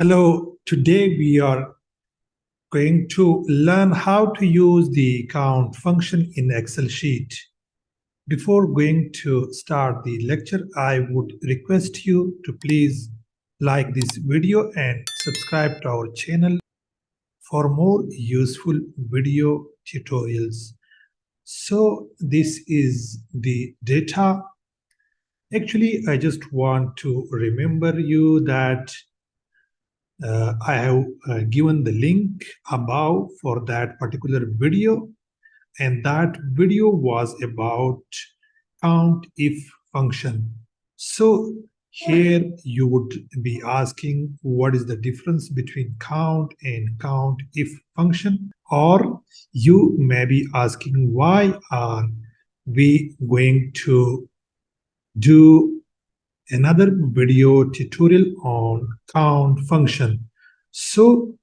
Hello, today we are going to learn how to use the count function in Excel sheet. Before going to start the lecture, I would request you to please like this video and subscribe to our channel for more useful video tutorials. So this is the data. Actually, I just want to remember you that I have given the link above for that particular video, and that video was about count if function. So here you would be asking what is the difference between count and count if function, or you may be asking why are we going to do another video tutorial on count function. So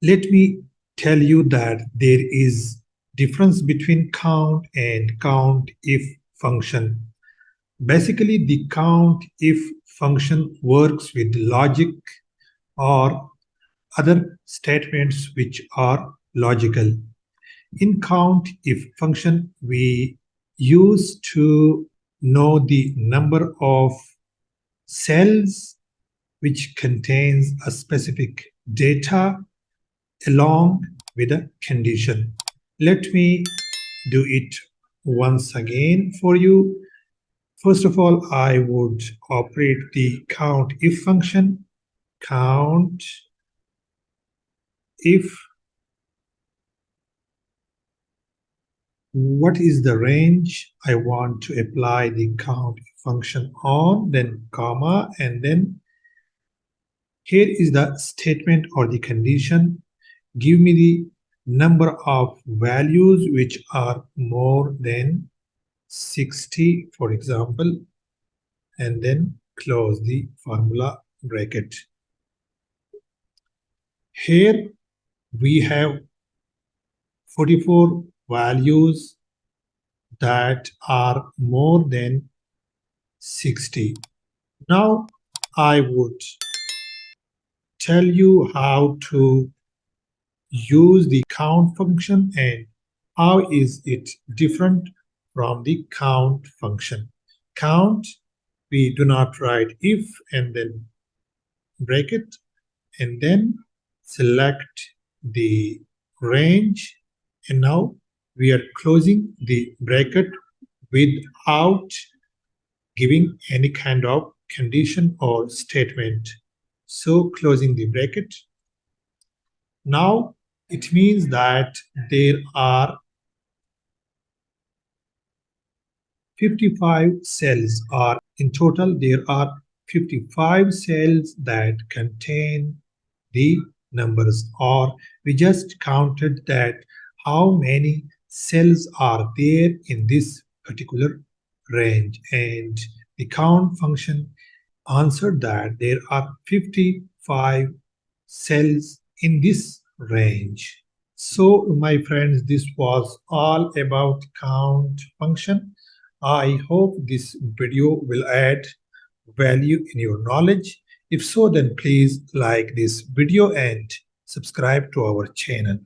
let me tell you that there is difference between count and count if function. Basically, the count if function works with logic or other statements which are logical. In count if function, we use to know the number of cells which contains a specific data along with a condition. Let me do it once again for you. First of all, I would operate the count if function. Count if what is the range I want to apply the count function on, then comma, and then here is the statement or the condition. Give me the number of values which are more than 60, for example, and then close the formula bracket. Here we have 44 values that are more than 60. Now I would tell you how to use the count function and how is it different from the count function. Count, we do not write if and then bracket and then select the range, and now we are closing the bracket without giving any kind of condition or statement. So closing the bracket. Now it means that there are 55 cells, or in total there are 55 cells that contain the numbers, or we just counted that how many cells are there in this particular range, and the count function answered that there are 55 cells in this range. So my friends, this was all about count function. I hope this video will add value in your knowledge. If so, then please like this video and subscribe to our channel.